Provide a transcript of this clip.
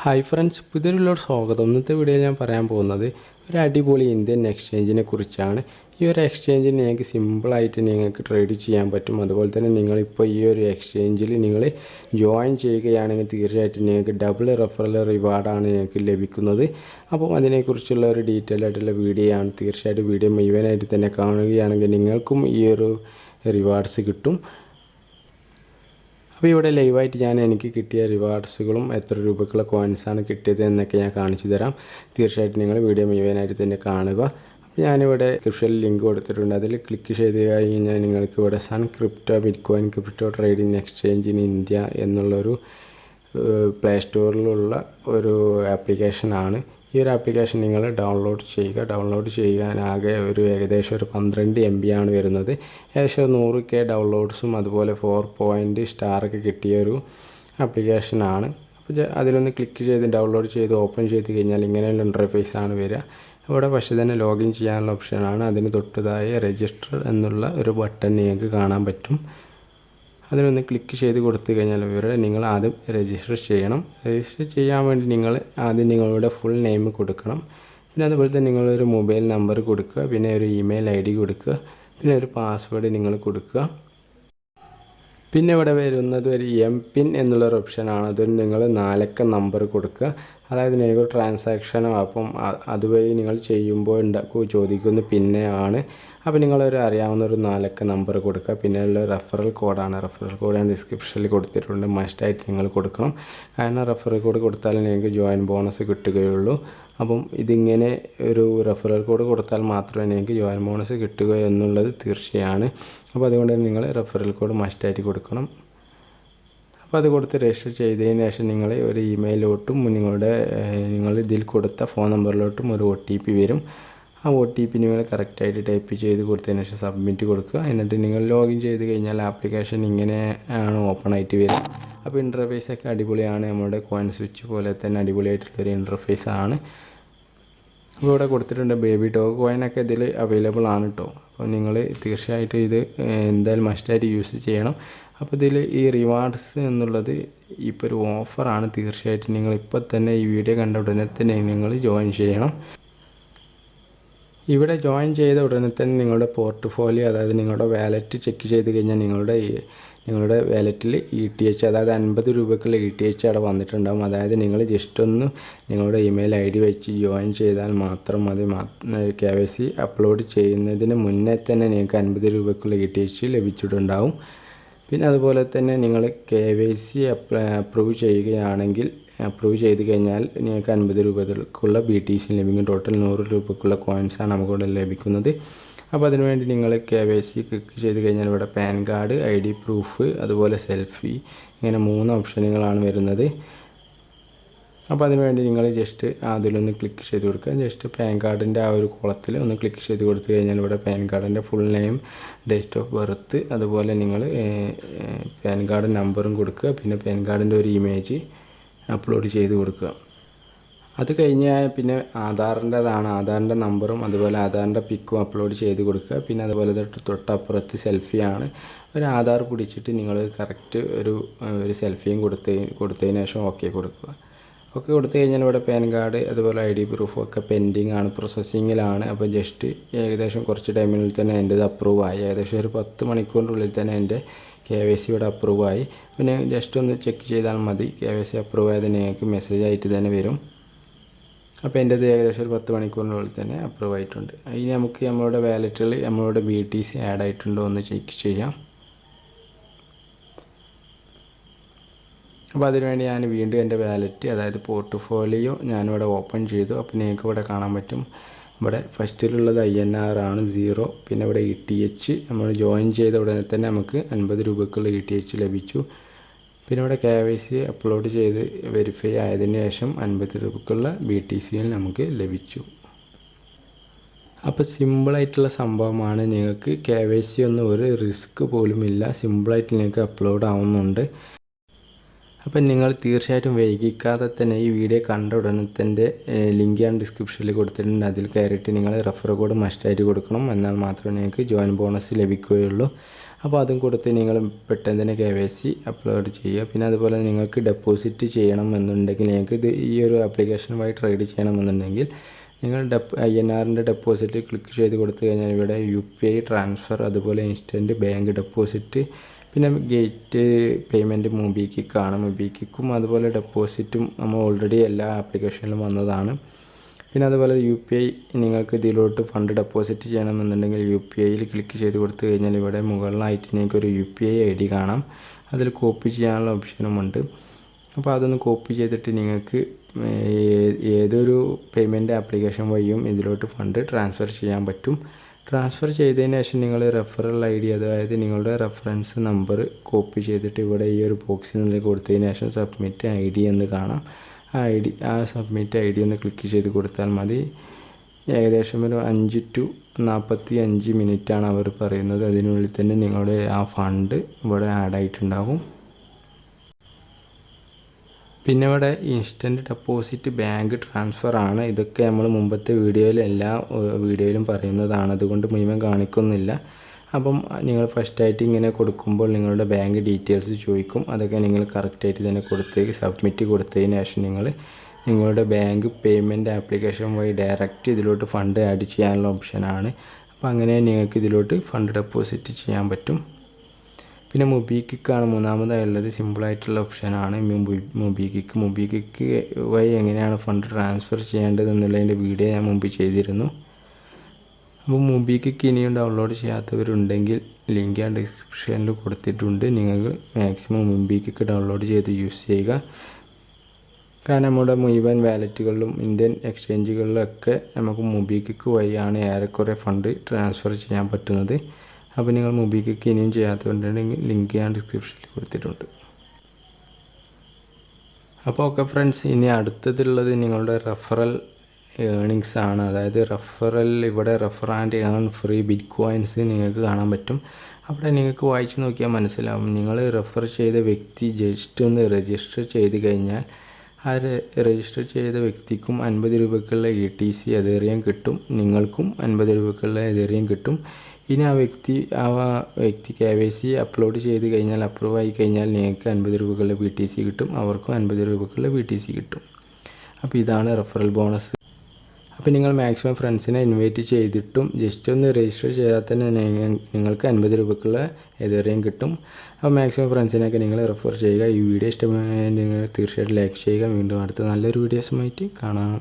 Hi friends, പുതിയൊരു സ്വാഗതം. ഇന്നത്തെ വീഡിയോയിൽ ഞാൻ പറയാൻ പോകുന്നത് ഒരു അടിപൊളി ഇന്ത്യൻ എക്സ്ചേഞ്ചിനെ കുറിച്ചാണ്. ഈ ഒരു എക്സ്ചേഞ്ചിൽ നിങ്ങൾക്ക് സിമ്പിളായിട്ട് നിങ്ങൾക്ക് ട്രേഡ് ചെയ്യാൻ പറ്റും. അതുപോലെ തന്നെ നിങ്ങളിപ്പോൾ ഈ ഒരു എക്സ്ചേഞ്ചിൽ നിങ്ങൾ ജോയിൻ ചെയ്യുകയാണെങ്കിൽ തീർച്ചയായിട്ടും നിങ്ങൾക്ക് ഡബിൾ റെഫറൽ റിവാർഡാണ് നിങ്ങൾക്ക് ലഭിക്കുന്നത്. അപ്പം അതിനെക്കുറിച്ചുള്ള ഒരു ഡീറ്റെയിൽ ആയിട്ടുള്ള വീഡിയോ ആണ്. തീർച്ചയായിട്ടും വീഡിയോ മുഴുവനായിട്ട് തന്നെ കാണുകയാണെങ്കിൽ നിങ്ങൾക്കും ഈ ഒരു റിവാർഡ്സ് കിട്ടും. അപ്പോൾ ഇവിടെ ലൈവായിട്ട് എനിക്ക് കിട്ടിയ റിവാർഡ്സുകളും എത്ര രൂപയ്ക്കുള്ള കോയിൻസാണ് കിട്ടിയത് എന്നൊക്കെ ഞാൻ കാണിച്ചു തരാം. തീർച്ചയായിട്ടും നിങ്ങൾ വീഡിയോ മുഴുവനായിട്ട് തന്നെ കാണുക. അപ്പോൾ ഞാനിവിടെ ഡിസ്ക്രിപ്ഷനിൽ ലിങ്ക് കൊടുത്തിട്ടുണ്ട്. അതിൽ ക്ലിക്ക് ചെയ്ത് കഴിഞ്ഞാൽ നിങ്ങൾക്ക് ഇവിടെ sun crypto bitcoin crypto trading exchange in India എന്നുള്ളൊരു പ്ലേ സ്റ്റോറിലുള്ള ഒരു ആപ്ലിക്കേഷനാണ്. ഈ ഒരു ആപ്ലിക്കേഷൻ നിങ്ങൾ ഡൗൺലോഡ് ചെയ്യാനാകെ ഏകദേശം ഒരു 12 MB ആണ് വരുന്നത്. ഏകദേശം 100K ഡൗൺലോഡ്സും അതുപോലെ 4 പോയിൻ്റ് സ്റ്റാറൊക്കെ കിട്ടിയ ഒരു ആപ്ലിക്കേഷനാണ്. അപ്പോൾ അതിലൊന്ന് ക്ലിക്ക് ചെയ്ത് ഡൗൺലോഡ് ചെയ്ത് ഓപ്പൺ ചെയ്ത് കഴിഞ്ഞാൽ ഇങ്ങനെയുള്ള ഇൻ്റർഫേസ് ആണ് വരിക. ഇവിടെ പക്ഷേ തന്നെ ലോഗിൻ ചെയ്യാനുള്ള ഓപ്ഷനാണ്. അതിന് തൊട്ടതായി രജിസ്റ്റർ എന്നുള്ള ഒരു ബട്ടൺ നിങ്ങൾക്ക് കാണാൻ പറ്റും. അതിലൊന്ന് ക്ലിക്ക് ചെയ്ത് കൊടുത്തു കഴിഞ്ഞാൽ ഇവരുടെ നിങ്ങൾ ആദ്യം രജിസ്റ്റർ ചെയ്യണം. രജിസ്റ്റർ ചെയ്യാൻ വേണ്ടി നിങ്ങൾ ആദ്യം നിങ്ങളുടെ ഫുൾ നെയിം കൊടുക്കണം. പിന്നെ അതുപോലെ തന്നെ നിങ്ങളൊരു മൊബൈൽ നമ്പർ കൊടുക്കുക, പിന്നെ ഒരു ഇമെയിൽ ID കൊടുക്കുക, പിന്നെ ഒരു പാസ്വേഡ് നിങ്ങൾ കൊടുക്കുക. പിന്നെ ഇവിടെ വരുന്നത് ഒരു MPIN എന്നുള്ളൊരു ഓപ്ഷനാണ്. അതിൽ നിങ്ങൾ 4 അക്ക നമ്പർ കൊടുക്കുക. അതായത് നിങ്ങൾ ട്രാൻസാക്ഷനോ അപ്പം അതുവഴി നിങ്ങൾ ചെയ്യുമ്പോൾ ചോദിക്കുന്ന പിന്നെയാണ്. അപ്പോൾ നിങ്ങളൊരു അറിയാവുന്ന ഒരു 4 അക്ക നമ്പർ കൊടുക്കുക. പിന്നെ ഉള്ള റെഫറൽ കോഡാണ്. റെഫറൽ കോഡ് ഞാൻ ഡിസ്ക്രിപ്ഷനിൽ കൊടുത്തിട്ടുണ്ട്. മസ്റ്റായിട്ട് നിങ്ങൾ കൊടുക്കണം. കാരണം റെഫറൽ കോഡ് കൊടുത്താൽ നിങ്ങൾക്ക് ജോയിൻ ബോണസ് കിട്ടുകയുള്ളൂ. അപ്പം ഇതിങ്ങനെ ഒരു റെഫറൽ കോഡ് കൊടുത്താൽ മാത്രമേ നിങ്ങൾക്ക് ജോയിൻ ബോണസ് കിട്ടുക എന്നുള്ളത് തീർച്ചയാണ്. അപ്പോൾ അതുകൊണ്ട് തന്നെ നിങ്ങൾ റെഫറൽ കോഡ് മസ്റ്റായിട്ട് കൊടുക്കണം. അപ്പോൾ അത് കൊടുത്ത് രജിസ്റ്റർ ചെയ്തതിന് ശേഷം നിങ്ങൾ ഒരു ഇമെയിലോട്ടും നിങ്ങൾ ഇതിൽ കൊടുത്ത ഫോൺ നമ്പറിലോട്ടും ഒരു OTP വരും. ആ OTP നിങ്ങൾ കറക്റ്റായിട്ട് ടൈപ്പ് ചെയ്ത് കൊടുത്തതിന് ശേഷം സബ്മിറ്റ് കൊടുക്കുക. എന്നിട്ട് നിങ്ങൾ ലോഗിൻ ചെയ്ത് കഴിഞ്ഞാൽ ആപ്ലിക്കേഷൻ ഇങ്ങനെയാണ് ഓപ്പൺ ആയിട്ട് വരിക. അപ്പോൾ ഇൻ്റർഫേസൊക്കെ അടിപൊളിയാണ്. നമ്മുടെ കോയിൻ സ്വിച്ച് പോലെ തന്നെ അടിപൊളിയായിട്ടുള്ളൊരു ഇൻ്റർഫേസ് ആണ്. അപ്പോൾ ഇവിടെ കൊടുത്തിട്ടുണ്ട് ബേബി ഡോഗ് കോയിനൊക്കെ ഇതിൽ അവൈലബിൾ ആണ് കേട്ടോ. അപ്പോൾ നിങ്ങൾ തീർച്ചയായിട്ടും ഇത് എന്തായാലും മസ്റ്റായിട്ട് യൂസ് ചെയ്യണം. അപ്പോൾ ഇതിൽ ഈ റിവാർഡ്സ് എന്നുള്ളത് ഇപ്പോൾ ഒരു ഓഫറാണ്. തീർച്ചയായിട്ടും നിങ്ങൾ ഇപ്പോൾ തന്നെ ഈ വീഡിയോ കണ്ട ഉടനെ തന്നെ നിങ്ങൾ ജോയിൻ ചെയ്യണം. ഇവിടെ ജോയിൻ ചെയ്ത ഉടനെ തന്നെ നിങ്ങളുടെ പോർട്ട്ഫോളിയോ, അതായത് നിങ്ങളുടെ വാലറ്റ് ചെക്ക് ചെയ്ത് കഴിഞ്ഞാൽ നിങ്ങളുടെ വാലറ്റിൽ ETH, അതായത് 50 രൂപയ്ക്കുള്ള ETH അവിടെ വന്നിട്ടുണ്ടാകും. അതായത് നിങ്ങൾ ജസ്റ്റ് ഒന്ന് നിങ്ങളുടെ ഇമെയിൽ ID വെച്ച് ജോയിൻ ചെയ്താൽ മാത്രം മതി. KYC അപ്ലോഡ് ചെയ്യുന്നതിന് മുന്നേ തന്നെ നിങ്ങൾക്ക് 50 രൂപയ്ക്കുള്ള ETH ലഭിച്ചിട്ടുണ്ടാവും. പിന്നെ അതുപോലെ തന്നെ നിങ്ങൾ KYC അപ്രൂവ് ചെയ്ത് കഴിഞ്ഞാൽ നിങ്ങൾക്ക് 50 രൂപയ്ക്കുള്ള BTC ലഭിക്കും. ടോട്ടൽ 100 രൂപയ്ക്കുള്ള കോയിൻസാണ് നമുക്കിവിടെ ലഭിക്കുന്നത്. അപ്പോൾ അതിനുവേണ്ടി നിങ്ങൾ KYC ക്ലിക്ക് ചെയ്ത് കഴിഞ്ഞാൽ ഇവിടെ പാൻ കാർഡ്, ID പ്രൂഫ്, അതുപോലെ സെൽഫി, ഇങ്ങനെ 3 ഓപ്ഷനുകളാണ് വരുന്നത്. അപ്പോൾ അതിനുവേണ്ടി നിങ്ങൾ ജസ്റ്റ് അതിലൊന്ന് ക്ലിക്ക് ചെയ്ത് കൊടുക്കുക. ജസ്റ്റ് പാൻ കാർഡിൻ്റെ ആ ഒരു കോളത്തിൽ ഒന്ന് ക്ലിക്ക് ചെയ്ത് കൊടുത്തു കഴിഞ്ഞാൽ ഇവിടെ പാൻ കാർഡിൻ്റെ full name, date of birth, അതുപോലെ നിങ്ങൾ പാൻ കാർഡ് നമ്പറും കൊടുക്കുക. പിന്നെ പാൻ കാർഡിൻ്റെ ഒരു ഇമേജ് അപ്ലോഡ് ചെയ്ത് കൊടുക്കുക. അത് കഴിഞ്ഞാൽ പിന്നെ ആധാറിൻ്റെ നമ്പറും അതുപോലെ ആധാറിൻ്റെ പിക്കും അപ്ലോഡ് ചെയ്ത് കൊടുക്കുക. പിന്നെ അതുപോലെ തൊട്ടപ്പുറത്ത് സെൽഫിയാണ്. ഒരു ആധാർ പിടിച്ചിട്ട് നിങ്ങൾ കറക്റ്റ് ഒരു സെൽഫിയും കൊടുത്തതിന് ശേഷം ഓക്കെ കൊടുക്കുക. ഓക്കെ കൊടുത്തു കഴിഞ്ഞാൽ ഇവിടെ പാൻ കാർഡ് അതുപോലെ ID പ്രൂഫും ഒക്കെ പെൻഡിങ് ആണ്, പ്രോസസ്സിങ്ങിലാണ്. അപ്പോൾ ജസ്റ്റ് ഏകദേശം കുറച്ച് ടൈമിനുള്ളിൽ തന്നെ എൻ്റെ അപ്രൂവ് ആയി. ഏകദേശം ഒരു 10 മണിക്കൂറിനുള്ളിൽ തന്നെ എൻ്റെ KYC ഇവിടെ അപ്രൂവ് ആയി. പിന്നെ ജസ്റ്റ് ഒന്ന് ചെക്ക് ചെയ്താൽ മതി. KYC അപ്രൂവ് ആയത് നിങ്ങൾക്ക് മെസ്സേജ് ആയിട്ട് തന്നെ വരും. അപ്പോൾ എൻ്റേത് ഏകദേശം ഒരു 10 മണിക്കൂറിനുള്ളിൽ തന്നെ അപ്രൂവ് ആയിട്ടുണ്ട്. ഇനി നമുക്ക് നമ്മളുടെ വാലറ്റിൽ നമ്മളുടെ BTC ആഡ് ആയിട്ടുണ്ടോ എന്ന് ചെക്ക് ചെയ്യാം. അപ്പോൾ അതിനുവേണ്ടി ഞാൻ വീണ്ടും എൻ്റെ വാലറ്റ്, അതായത് പോർട്ട്ഫോളിയോ ഞാനിവിടെ ഓപ്പൺ ചെയ്തു. അപ്പോൾ നിങ്ങൾക്ക് ഇവിടെ കാണാൻ പറ്റും. ഇവിടെ ഫസ്റ്റിലുള്ളത് INR ആണ് 0. പിന്നെ ഇവിടെ ETH നമ്മൾ ജോയിൻ ചെയ്ത ഉടനെ തന്നെ നമുക്ക് 50 രൂപയ്ക്കുള്ള ETH ലഭിച്ചു. പിന്നെ ഇവിടെ KYC അപ്ലോഡ് ചെയ്ത് വെരിഫൈ ആയതിനു ശേഷം 50 രൂപയ്ക്കുള്ള BTC നമുക്ക് ലഭിച്ചു. അപ്പോൾ സിമ്പിളായിട്ടുള്ള സംഭവമാണ്. നിങ്ങൾക്ക് KYC ഒന്നും ഒരു റിസ്ക് പോലുമില്ല. സിമ്പിളായിട്ട് നിങ്ങൾക്ക് അപ്ലോഡ് ആവുന്നുണ്ട്. അപ്പം നിങ്ങൾ തീർച്ചയായിട്ടും വൈകിക്കാതെ തന്നെ ഈ വീഡിയോ കണ്ട ഉടനെ തന്നെ ലിങ്ക് ഞാൻ ഡിസ്ക്രിപ്ഷനിൽ കൊടുത്തിട്ടുണ്ട്. അതിൽ കയറിയിട്ട് നിങ്ങൾ റെഫർ കോഡ് മസ്റ്റായിട്ട് കൊടുക്കണം. എന്നാൽ മാത്രമേ നിങ്ങൾക്ക് ജോയിൻ ബോണസ് ലഭിക്കുകയുള്ളൂ. അപ്പോൾ അതും കൊടുത്ത് നിങ്ങൾ പെട്ടെന്ന് തന്നെ KYC അപ്ലോഡ് ചെയ്യുക. പിന്നെ അതുപോലെ നിങ്ങൾക്ക് ഡെപ്പോസിറ്റ് ചെയ്യണമെന്നുണ്ടെങ്കിൽ നിങ്ങൾക്ക് ഇത് ഈ ഒരു ആപ്ലിക്കേഷൻ വഴി ട്രേഡ് ചെയ്യണമെന്നുണ്ടെങ്കിൽ നിങ്ങൾ INRൻ്റെ ഡെപ്പോസിറ്റ് ക്ലിക്ക് ചെയ്ത് കൊടുത്തു കഴിഞ്ഞാൽ ഇവിടെ UPI ട്രാൻസ്ഫർ, അതുപോലെ ഇൻസ്റ്റൻറ്റ് ബാങ്ക് ഡെപ്പോസിറ്റ്, പിന്നെ ഗേറ്റ് പേയ്മെൻറ്റ് മൊബിക്വിക്കാണ്. മൊബിക്വിക്കും അതുപോലെ ഡെപ്പോസിറ്റും നമ്മൾ ഓൾറെഡി എല്ലാ ആപ്ലിക്കേഷനിലും വന്നതാണ്. പിന്നെ അതുപോലെ UPI നിങ്ങൾക്ക് ഇതിലോട്ട് ഫണ്ട് ഡെപ്പോസിറ്റ് ചെയ്യണമെന്നുണ്ടെങ്കിൽ UPIയിൽ ക്ലിക്ക് ചെയ്ത് കൊടുത്തു കഴിഞ്ഞാൽ ഇവിടെ മുകളിലായിട്ട് നിങ്ങൾക്ക് ഒരു UPI ID കാണാം. അതിൽ കോപ്പി ചെയ്യാനുള്ള ഓപ്ഷനുമുണ്ട്. അപ്പോൾ അതൊന്ന് കോപ്പി ചെയ്തിട്ട് നിങ്ങൾക്ക് ഏതൊരു പേയ്മെൻറ്റ് ആപ്ലിക്കേഷൻ വഴിയും ഇതിലോട്ട് ഫണ്ട് ട്രാൻസ്ഫർ ചെയ്യാൻ പറ്റും. ട്രാൻസ്ഫർ ചെയ്തതിന് ശേഷം നിങ്ങൾ റെഫറൽ ID, അതായത് നിങ്ങളുടെ റെഫറൻസ് നമ്പർ കോപ്പി ചെയ്തിട്ട് ഇവിടെ ഈ ഒരു ബോക്സിനുള്ളിൽ കൊടുത്തതിന് ശേഷം സബ്മിറ്റ് ID എന്ന് കാണാം. ആ സബ്മിറ്റ് ID ഒന്ന് ക്ലിക്ക് ചെയ്ത് കൊടുത്താൽ മതി. ഏകദേശം ഒരു 5 to 45 മിനിറ്റാണ് അവർ പറയുന്നത്. അതിനുള്ളിൽ തന്നെ നിങ്ങളുടെ ആ ഫണ്ട് ഇവിടെ ആഡ് ആയിട്ടുണ്ടാകും. പിന്നെ ഇവിടെ ഇൻസ്റ്റൻറ്റ് ഡെപ്പോസിറ്റ് ബാങ്ക് ട്രാൻസ്ഫർ ആണ്. ഇതൊക്കെ നമ്മൾ മുമ്പത്തെ വീഡിയോയിൽ എല്ലാ വീഡിയോയിലും പറയുന്നതാണ്, അതുകൊണ്ട് മുഴുവൻ കാണിക്കുന്നില്ല. അപ്പം നിങ്ങൾ ഫസ്റ്റായിട്ട് ഇങ്ങനെ കൊടുക്കുമ്പോൾ നിങ്ങളുടെ ബാങ്ക് ഡീറ്റെയിൽസ് ചോദിക്കും. അതൊക്കെ നിങ്ങൾ കറക്റ്റായിട്ട് തന്നെ കൊടുത്തേക്ക് സബ്മിറ്റ് കൊടുത്തതിന് ശേഷം നിങ്ങളുടെ ബാങ്ക് പേയ്മെൻറ്റ് ആപ്ലിക്കേഷൻ വഴി ഡയറക്റ്റ് ഇതിലോട്ട് ഫണ്ട് ആഡ് ചെയ്യാനുള്ള ഓപ്ഷനാണ്. അപ്പോൾ അങ്ങനെ നിങ്ങൾക്ക് ഇതിലോട്ട് ഫണ്ട് ഡെപ്പോസിറ്റ് ചെയ്യാൻ പറ്റും. പിന്നെ മൊബിക്വിക്കാണ് മൂന്നാമതായുള്ളത്. സിമ്പിളായിട്ടുള്ള ഓപ്ഷനാണ് മൊബിക്വിക്ക് വഴി എങ്ങനെയാണ് ഫണ്ട് ട്രാൻസ്ഫർ ചെയ്യേണ്ടത് എന്നുള്ളതിൻ്റെ വീഡിയോ ഞാൻ മുമ്പ് ചെയ്തിരുന്നു. അപ്പോൾ മൊബിക്വിക്ക് ഇനിയും ഡൗൺലോഡ് ചെയ്യാത്തവരുണ്ടെങ്കിൽ ലിങ്ക് ഞാൻ ഡിസ്ക്രിപ്ഷനിൽ കൊടുത്തിട്ടുണ്ട്. നിങ്ങൾ മാക്സിമം മൊബിക്വിക്ക് ഡൗൺലോഡ് ചെയ്ത് യൂസ് ചെയ്യുക. കാരണം നമ്മുടെ മുഴുവൻ വാലറ്റുകളിലും ഇന്ത്യൻ എക്സ്ചേഞ്ചുകളിലൊക്കെ നമുക്ക് മൊബിക്വിക്ക് വഴിയാണ് ഏറെക്കുറെ ഫണ്ട് ട്രാൻസ്ഫർ ചെയ്യാൻ പറ്റുന്നത്. അപ്പോൾ നിങ്ങൾ മൊബിക്വിക്ക് ഇനിയും ചെയ്യാത്തവരുണ്ടെങ്കിൽ ലിങ്ക് ഞാൻ ഡിസ്ക്രിപ്ഷനിൽ കൊടുത്തിട്ടുണ്ട്. അപ്പോൾ ഓക്കെ ഫ്രണ്ട്സ്, ഇനി അടുത്തതുള്ളത് നിങ്ങളുടെ റെഫറൽ ഏണിങ്സ് ആണ്. അതായത് ഇവിടെ refer and earn free bit coins നിങ്ങൾക്ക് കാണാൻ പറ്റും. അവിടെ നിങ്ങൾക്ക് വായിച്ച് നോക്കിയാൽ മനസ്സിലാവും. നിങ്ങൾ റെഫർ ചെയ്ത വ്യക്തി ജസ്റ്റ് ഒന്ന് രജിസ്റ്റർ ചെയ്ത് കഴിഞ്ഞാൽ ആ രജിസ്റ്റർ ചെയ്ത വ്യക്തിക്കും 50 രൂപയ്ക്കുള്ള ETC എതേറിയം കിട്ടും, നിങ്ങൾക്കും 50 രൂപയ്ക്കുള്ള എതേറിയം കിട്ടും. ഇനി ആ വ്യക്തി KYC അപ്ലോഡ് ചെയ്ത് കഴിഞ്ഞാൽ, അപ്രൂവ് ആയി കഴിഞ്ഞാൽ നിങ്ങൾക്ക് 50 രൂപയ്ക്കുള്ള BTC കിട്ടും, അവർക്കും 50 രൂപയ്ക്കുള്ള BTC കിട്ടും. അപ്പോൾ ഇതാണ് റെഫറൽ ബോണസ്. അപ്പോൾ നിങ്ങൾ മാക്സിമം ഫ്രണ്ട്സിനെ ഇൻവൈറ്റ് ചെയ്തിട്ടും ജസ്റ്റ് ഒന്ന് രജിസ്റ്റർ ചെയ്താൽ തന്നെ നിങ്ങൾക്ക് 50 രൂപയ്ക്കുള്ള എതേറിയം കിട്ടും. അപ്പോൾ മാക്സിമം ഫ്രണ്ട്സിനൊക്കെ നിങ്ങൾ റെഫർ ചെയ്യുക. ഈ വീഡിയോ ഇഷ്ടമായി നിങ്ങൾ തീർച്ചയായിട്ടും ലൈക്ക് ചെയ്യുക. വീണ്ടും അടുത്ത നല്ലൊരു വീഡിയോസുമായിട്ട് കാണാം.